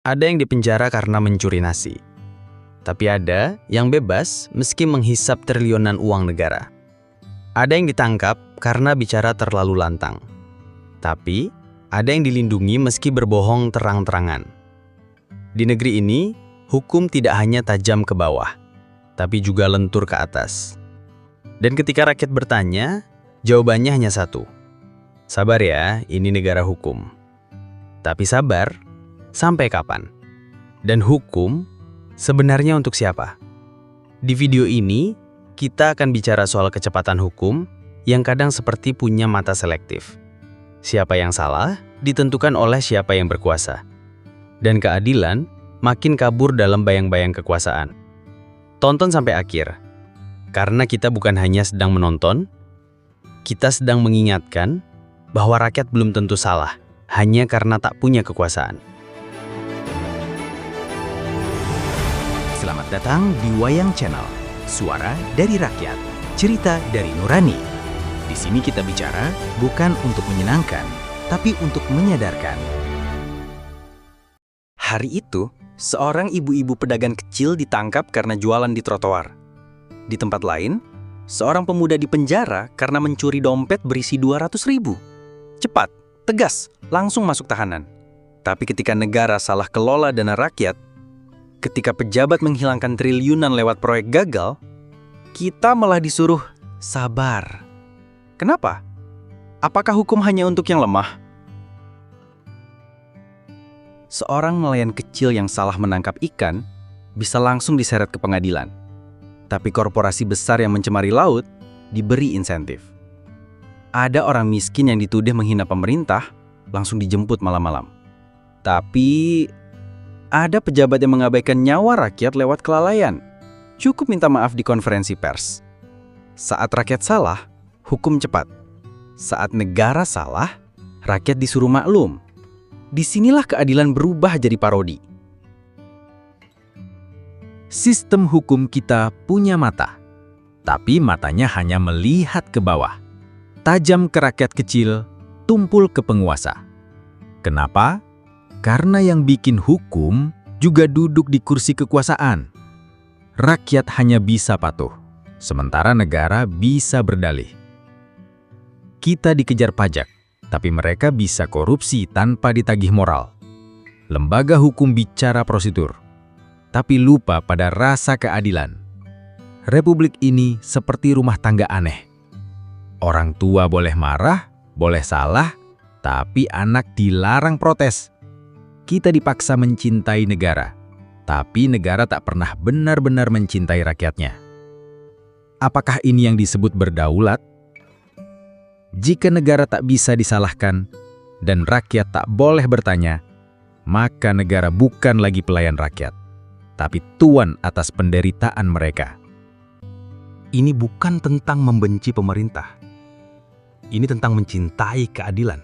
Ada yang dipenjara karena mencuri nasi. Tapi ada yang bebas meski menghisap triliunan uang negara. Ada yang ditangkap karena bicara terlalu lantang. Tapi ada yang dilindungi meski berbohong terang-terangan. Di negeri ini, hukum tidak hanya tajam ke bawah, tapi juga lentur ke atas. Dan ketika rakyat bertanya, jawabannya hanya satu. Sabar ya, ini negara hukum. Tapi sabar, sampai kapan? Dan hukum sebenarnya untuk siapa? Di video ini, kita akan bicara soal kecepatan hukum yang kadang seperti punya mata selektif. Siapa yang salah ditentukan oleh siapa yang berkuasa. Dan keadilan makin kabur dalam bayang-bayang kekuasaan. Tonton sampai akhir. Karena kita bukan hanya sedang menonton, kita sedang mengingatkan bahwa rakyat belum tentu salah hanya karena tak punya kekuasaan. Selamat datang di Wayang Channel, suara dari rakyat, cerita dari nurani. Di sini kita bicara bukan untuk menyenangkan, tapi untuk menyadarkan. Hari itu, seorang ibu-ibu pedagang kecil ditangkap karena jualan di trotoar. Di tempat lain, seorang pemuda dipenjara karena mencuri dompet berisi 200.000. Cepat, tegas, langsung masuk tahanan. Tapi ketika negara salah kelola dana rakyat, ketika pejabat menghilangkan triliunan lewat proyek gagal, kita malah disuruh sabar. Kenapa? Apakah hukum hanya untuk yang lemah? Seorang nelayan kecil yang salah menangkap ikan bisa langsung diseret ke pengadilan. Tapi korporasi besar yang mencemari laut diberi insentif. Ada orang miskin yang dituduh menghina pemerintah langsung dijemput malam-malam. Tapi ada pejabat yang mengabaikan nyawa rakyat lewat kelalaian. Cukup minta maaf di konferensi pers. Saat rakyat salah, hukum cepat. Saat negara salah, rakyat disuruh maklum. Disinilah keadilan berubah jadi parodi. Sistem hukum kita punya mata, tapi matanya hanya melihat ke bawah. Tajam ke rakyat kecil, tumpul ke penguasa. Kenapa? Karena yang bikin hukum juga duduk di kursi kekuasaan. Rakyat hanya bisa patuh, sementara negara bisa berdalih. Kita dikejar pajak, tapi mereka bisa korupsi tanpa ditagih moral. Lembaga hukum bicara prosedur, tapi lupa pada rasa keadilan. Republik ini seperti rumah tangga aneh. Orang tua boleh marah, boleh salah, tapi anak dilarang protes. Kita dipaksa mencintai negara, tapi negara tak pernah benar-benar mencintai rakyatnya. Apakah ini yang disebut berdaulat? Jika negara tak bisa disalahkan dan rakyat tak boleh bertanya, maka negara bukan lagi pelayan rakyat, tapi tuan atas penderitaan mereka. Ini bukan tentang membenci pemerintah. Ini tentang mencintai keadilan.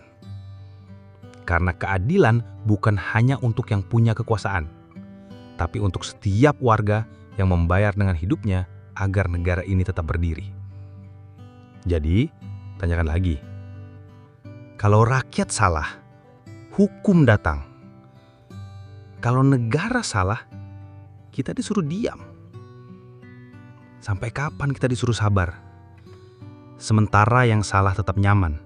Karena keadilan bukan hanya untuk yang punya kekuasaan, tapi untuk setiap warga yang membayar dengan hidupnya agar negara ini tetap berdiri. Jadi, tanyakan lagi. Kalau rakyat salah, hukum datang. Kalau negara salah, kita disuruh diam. Sampai kapan kita disuruh sabar? Sementara yang salah tetap nyaman.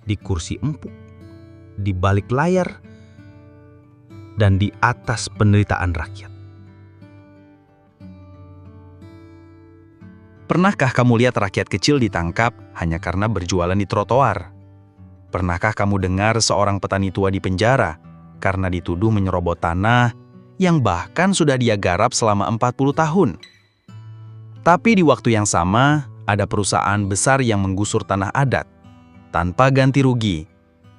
Di kursi empuk, di balik layar, dan di atas penderitaan rakyat. Pernahkah kamu lihat rakyat kecil ditangkap hanya karena berjualan di trotoar? Pernahkah kamu dengar seorang petani tua di penjara karena dituduh menyerobot tanah yang bahkan sudah dia garap selama 40 tahun? Tapi di waktu yang sama, ada perusahaan besar yang menggusur tanah adat tanpa ganti rugi,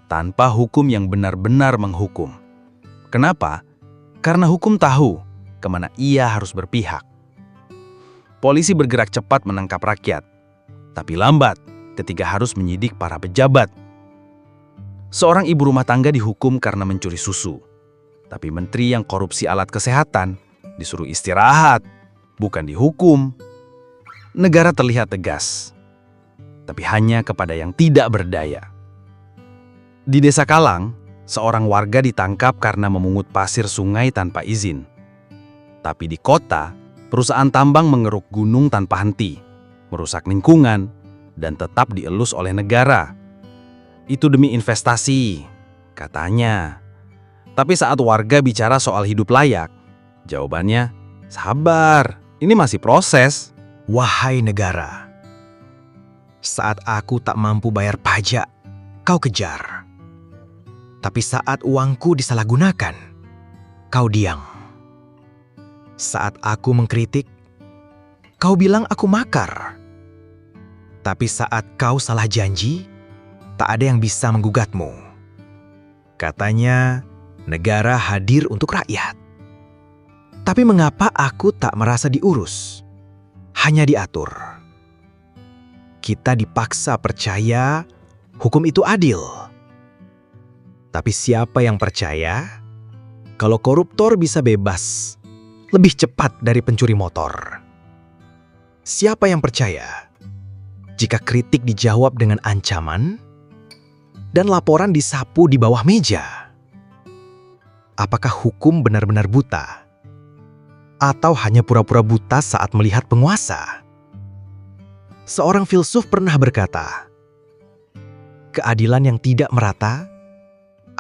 tanpa hukum yang benar-benar menghukum. Kenapa? Karena hukum tahu kemana ia harus berpihak. Polisi bergerak cepat menangkap rakyat, tapi lambat ketika harus menyidik para pejabat. Seorang ibu rumah tangga dihukum karena mencuri susu, tapi menteri yang korupsi alat kesehatan disuruh istirahat, bukan dihukum. Negara terlihat tegas, tapi hanya kepada yang tidak berdaya. Di Desa Kalang, seorang warga ditangkap karena memungut pasir sungai tanpa izin. Tapi di kota, perusahaan tambang mengeruk gunung tanpa henti, merusak lingkungan, dan tetap dielus oleh negara. Itu demi investasi, katanya. Tapi saat warga bicara soal hidup layak, jawabannya, sabar, ini masih proses. Wahai negara, saat aku tak mampu bayar pajak, kau kejar. Tapi saat uangku disalahgunakan, kau diam. Saat aku mengkritik, kau bilang aku makar. Tapi saat kau salah janji, tak ada yang bisa menggugatmu. Katanya, negara hadir untuk rakyat. Tapi mengapa aku tak merasa diurus? Hanya diatur. Kita dipaksa percaya hukum itu adil. Tapi siapa yang percaya kalau koruptor bisa bebas lebih cepat dari pencuri motor? Siapa yang percaya jika kritik dijawab dengan ancaman dan laporan disapu di bawah meja? Apakah hukum benar-benar buta? Atau hanya pura-pura buta saat melihat penguasa? Seorang filsuf pernah berkata, keadilan yang tidak merata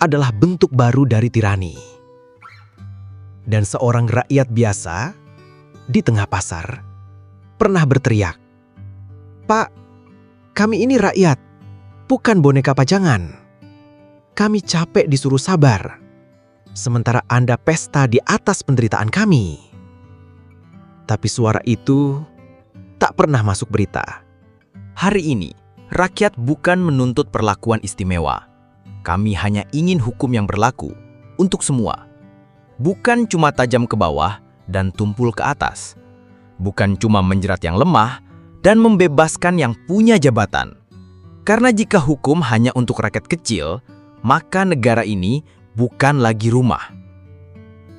adalah bentuk baru dari tirani. Dan seorang rakyat biasa di tengah pasar pernah berteriak, "Pak, kami ini rakyat, bukan boneka pajangan. Kami capek disuruh sabar, sementara Anda pesta di atas penderitaan kami." Tapi suara itu tak pernah masuk berita. Hari ini, rakyat bukan menuntut perlakuan istimewa. Kami hanya ingin hukum yang berlaku untuk semua. Bukan cuma tajam ke bawah dan tumpul ke atas. Bukan cuma menjerat yang lemah dan membebaskan yang punya jabatan. Karena jika hukum hanya untuk rakyat kecil, maka negara ini bukan lagi rumah.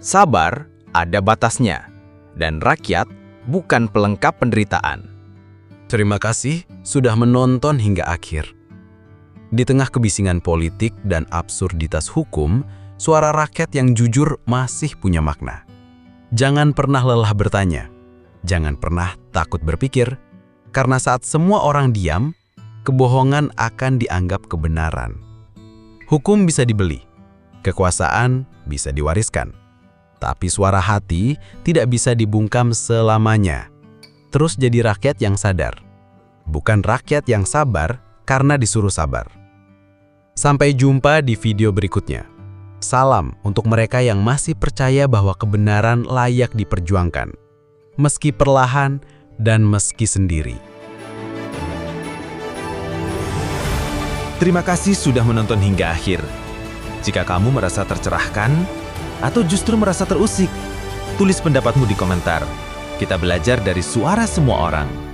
Sabar ada batasnya, dan rakyat bukan pelengkap penderitaan. Terima kasih sudah menonton hingga akhir. Di tengah kebisingan politik dan absurditas hukum, suara rakyat yang jujur masih punya makna. Jangan pernah lelah bertanya. Jangan pernah takut berpikir. Karena saat semua orang diam, kebohongan akan dianggap kebenaran. Hukum bisa dibeli. Kekuasaan bisa diwariskan. Tapi suara hati tidak bisa dibungkam selamanya. Terus jadi rakyat yang sadar. Bukan rakyat yang sabar karena disuruh sabar. Sampai jumpa di video berikutnya. Salam untuk mereka yang masih percaya bahwa kebenaran layak diperjuangkan. Meski perlahan dan meski sendiri. Terima kasih sudah menonton hingga akhir. Jika kamu merasa tercerahkan, atau justru merasa terusik, tulis pendapatmu di komentar. Kita belajar dari suara semua orang.